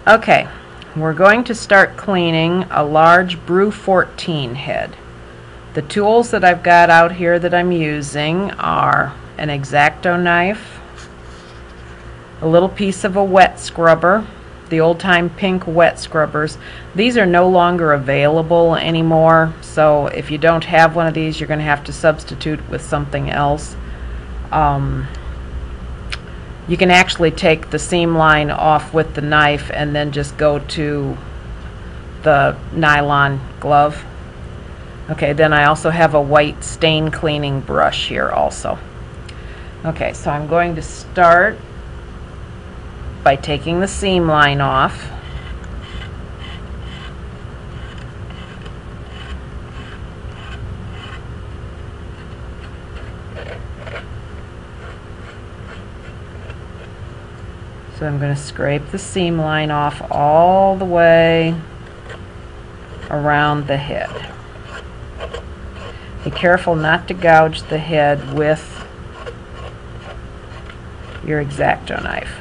Okay, we're going to start cleaning a large Brew 14 head. The tools that I've got out here that I'm using are an X-Acto knife, a little piece of a wet scrubber, the old-time pink wet scrubbers. These are no longer available anymore, so if you don't have one of these, you're going to have to substitute with something else. You can actually take the seam line off with the knife and then just go to the nylon glove. Okay, then I also have a white stain cleaning brush here also. Okay, so I'm going to start by taking the seam line off. So I'm going to scrape the seam line off all the way around the head. Be careful not to gouge the head with your X-Acto knife.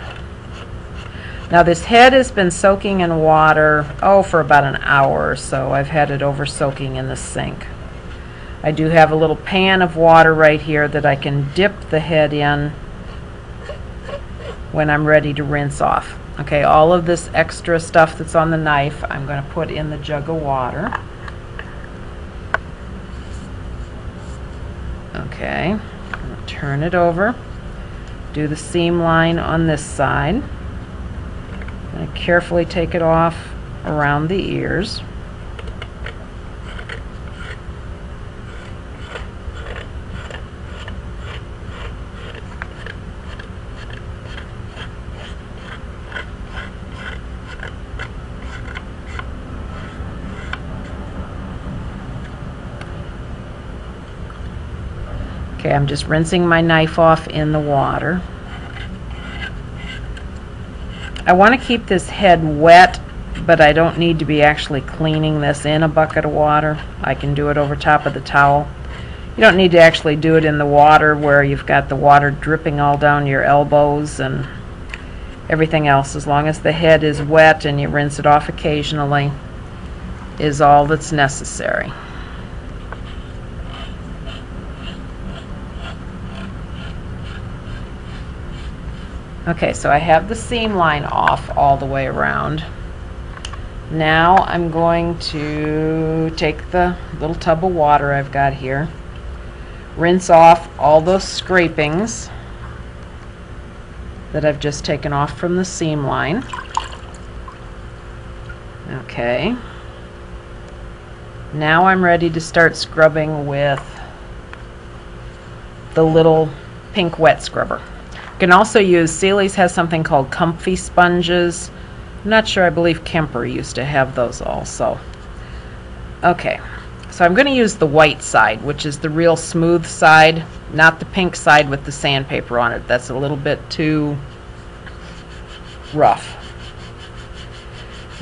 Now this head has been soaking in water, for about an hour or so. I've had it over soaking in the sink. I do have a little pan of water right here that I can dip the head in when I'm ready to rinse off. Okay, all of this extra stuff that's on the knife I'm going to put in the jug of water. Okay, I'm going to turn it over, do the seam line on this side. I'm going to carefully take it off around the ears. Okay, I'm just rinsing my knife off in the water. I want to keep this head wet, but I don't need to be actually cleaning this in a bucket of water. I can do it over top of the towel. You don't need to actually do it in the water where you've got the water dripping all down your elbows and everything else. As long as the head is wet and you rinse it off occasionally is all that's necessary. Okay, so I have the seam line off all the way around. Now I'm going to take the little tub of water I've got here, rinse off all those scrapings that I've just taken off from the seam line. Okay. Now I'm ready to start scrubbing with the little pink wet scrubber. You can also use, Sealy's has something called comfy sponges. I'm not sure, I believe Kemper used to have those also. Okay, so I'm going to use the white side, which is the real smooth side, not the pink side with the sandpaper on it. That's a little bit too rough.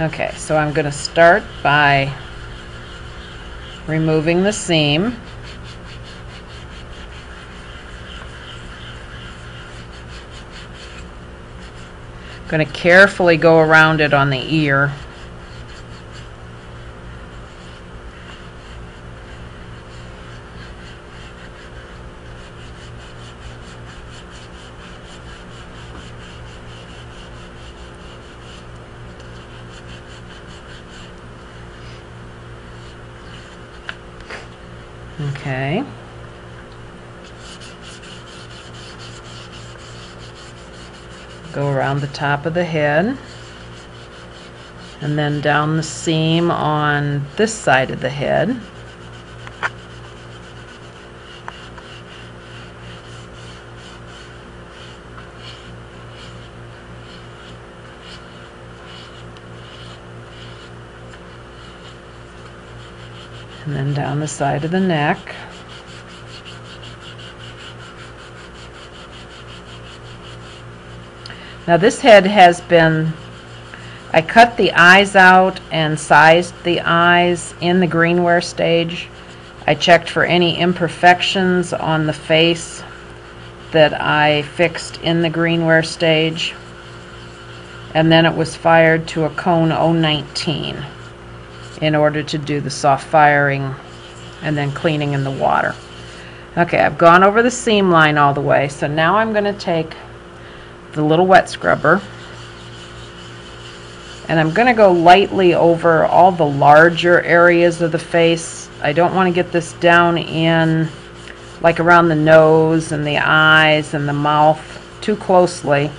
Okay, so I'm going to start by removing the seam. Going to carefully go around it on the ear. Okay. Go around the top of the head and then down the seam on this side of the head. And then down the side of the neck. Now this head has been, I cut the eyes out and sized the eyes in the Greenware stage. I checked for any imperfections on the face that I fixed in the Greenware stage. and then it was fired to a cone 019 in order to do the soft firing and then cleaning in the water. Okay, I've gone over the seam line all the way, so now I'm going to take the little wet scrubber and I'm going to go lightly over all the larger areas of the face. I don't want to get this down in like around the nose and the eyes and the mouth too closely,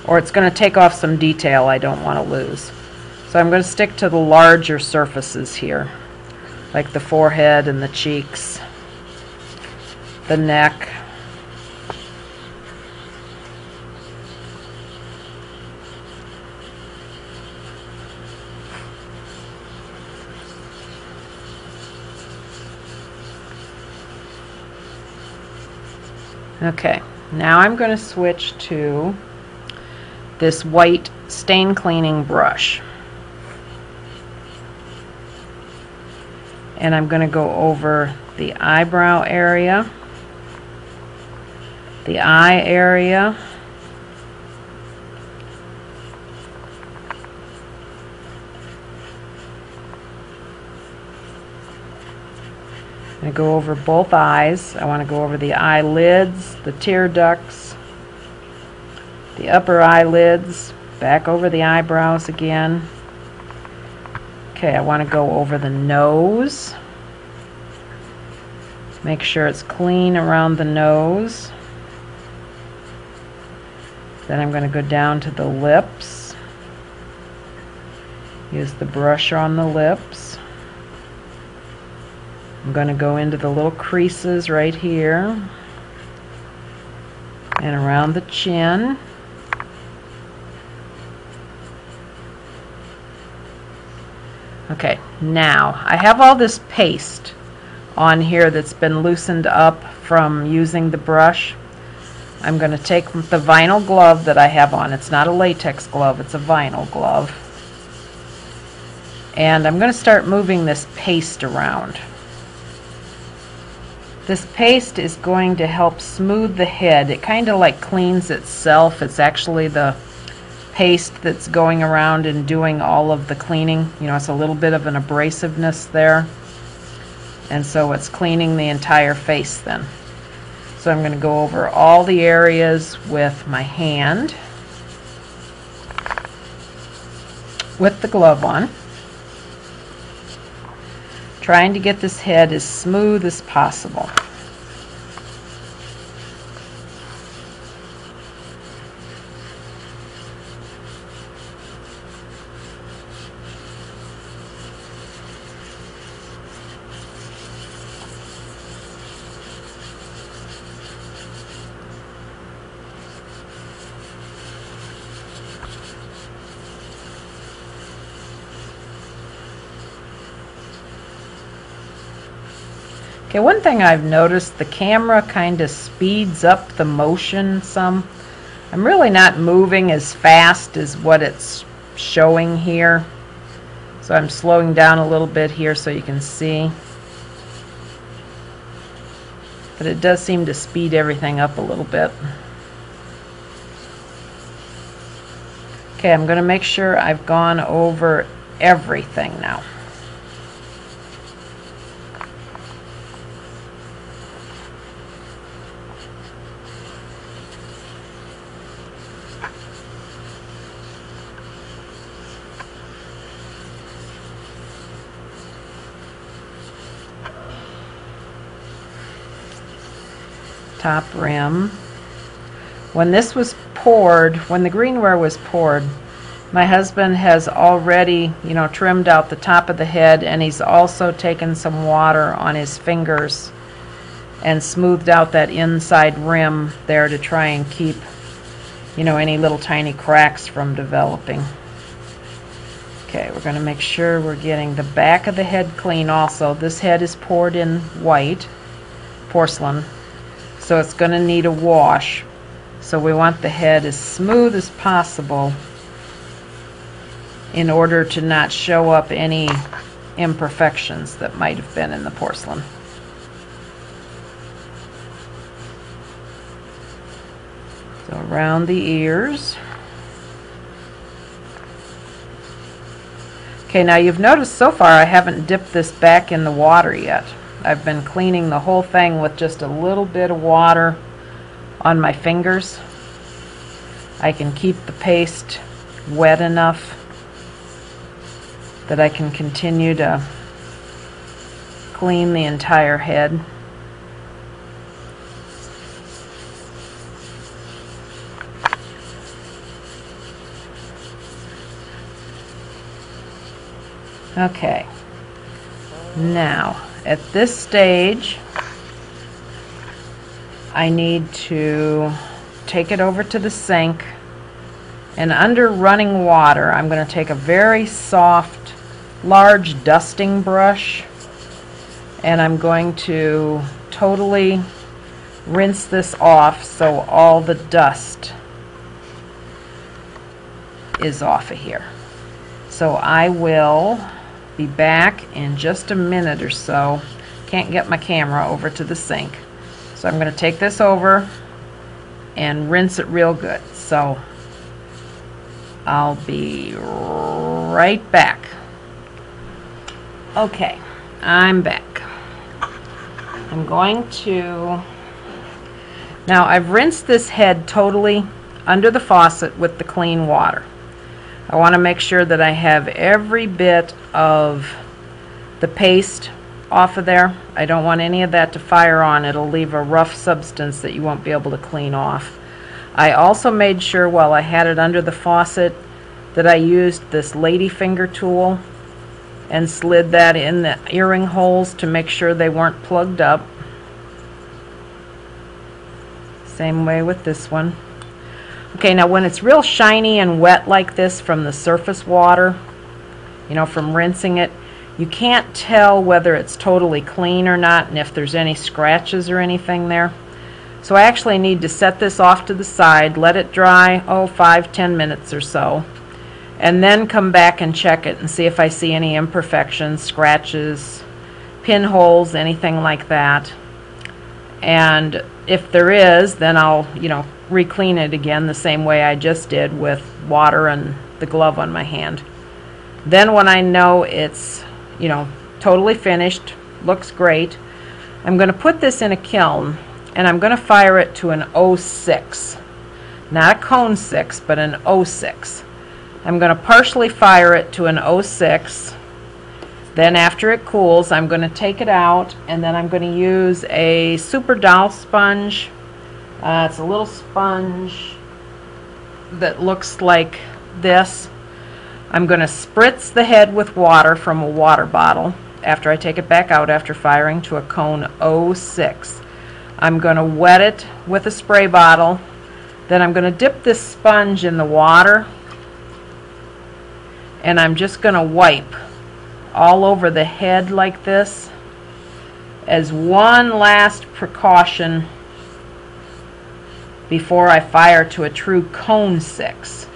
or it's going to take off some detail I don't want to lose. So I'm going to stick to the larger surfaces here, like the forehead and the cheeks, the neck. Okay, now I'm going to switch to this white stain cleaning brush. And I'm going to go over the eyebrow area, the eye area, I'm going to go over both eyes. I want to go over the eyelids, the tear ducts, the upper eyelids, back over the eyebrows again. Okay, I want to go over the nose. Make sure it's clean around the nose. Then I'm going to go down to the lips. Use the brush on the lips. I'm going to go into the little creases right here and around the chin. Okay, now I have all this paste on here that's been loosened up from using the brush. I'm going to take the vinyl glove that I have on. It's not a latex glove, it's a vinyl glove. And I'm going to start moving this paste around. This paste is going to help smooth the head. It kind of like cleans itself. It's actually the paste that's going around and doing all of the cleaning. You know, it's a little bit of an abrasiveness there. And so it's cleaning the entire face then. So I'm going to go over all the areas with my hand with the glove on, trying to get this head as smooth as possible. Okay, one thing I've noticed, the camera kind of speeds up the motion some. I'm really not moving as fast as what it's showing here. So I'm slowing down a little bit here so you can see. But it does seem to speed everything up a little bit. Okay, I'm going to make sure I've gone over everything now. Top rim. When this was poured, when the Greenware was poured, my husband has already, you know, trimmed out the top of the head, and he's also taken some water on his fingers and smoothed out that inside rim there to try and keep, you know, any little tiny cracks from developing. Okay, we're going to make sure we're getting the back of the head clean also. This head is poured in white porcelain, so it's going to need a wash. So we want the head as smooth as possible in order to not show up any imperfections that might have been in the porcelain. So around the ears. Okay, now you've noticed so far I haven't dipped this back in the water yet. I've been cleaning the whole thing with just a little bit of water on my fingers. I can keep the paste wet enough that I can continue to clean the entire head. Okay, now at this stage I need to take it over to the sink, and under running water I'm going to take a very soft, large dusting brush, and I'm going to totally rinse this off so all the dust is off of here. So I will be back in just a minute or so. Can't get my camera over to the sink, so I'm going to take this over and rinse it real good. So I'll be right back. Okay, I'm back. I'm going to, now I've rinsed this head totally under the faucet with the clean water. I want to make sure that I have every bit of the paste off of there. I don't want any of that to fire on. It'll leave a rough substance that you won't be able to clean off. I also made sure while I had it under the faucet that I used this ladyfinger tool and slid that in the earring holes to make sure they weren't plugged up. Same way with this one. Okay, now when it's real shiny and wet like this from the surface water, you know, from rinsing it, you can't tell whether it's totally clean or not and if there's any scratches or anything there. So I actually need to set this off to the side, let it dry, 5-10 minutes or so, and then come back and check it and see if I see any imperfections, scratches, pinholes, anything like that. And if there is, then I'll, re-clean it again the same way I just did with water and the glove on my hand. Then when I know it's, totally finished, looks great, I'm going to put this in a kiln and I'm going to fire it to an 06. Not a cone 6, but an 06. I'm going to partially fire it to an 06. Then after it cools, I'm going to take it out, and then I'm going to use a super doll sponge. It's a little sponge that looks like this. I'm going to spritz the head with water from a water bottle after I take it back out after firing to a cone 06. I'm going to wet it with a spray bottle. Then I'm going to dip this sponge in the water, and I'm just going to wipe all over the head like this as one last precaution before I fire to a true cone 6.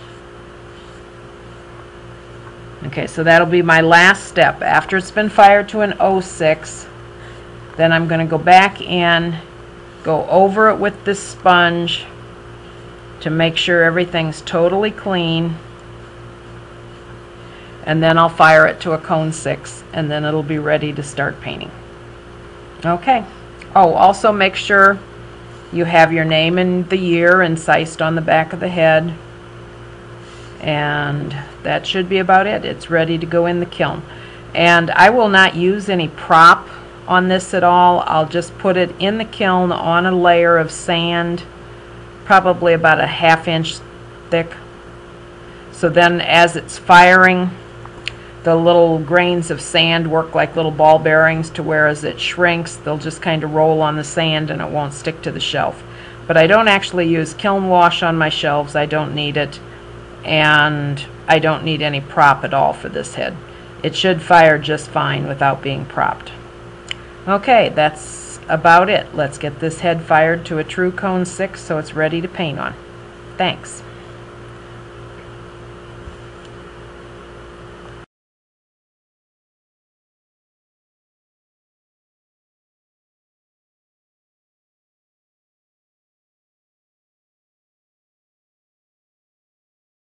Okay, so that'll be my last step. After it's been fired to an 06, then I'm going to go back in, go over it with this sponge to make sure everything's totally clean, and then I'll fire it to a cone 6, and then it'll be ready to start painting. Okay. Oh, also make sure you have your name and the year incised on the back of the head, and that should be about it. It's ready to go in the kiln. And I will not use any prop on this at all. I'll just put it in the kiln on a layer of sand, probably about a 1/2 inch thick. So then as it's firing, the little grains of sand work like little ball bearings to where as it shrinks, they'll just kind of roll on the sand and it won't stick to the shelf. But I don't actually use kiln wash on my shelves. I don't need it, and I don't need any prop at all for this head. It should fire just fine without being propped. Okay, that's about it. Let's get this head fired to a true cone 6 so it's ready to paint on. Thanks.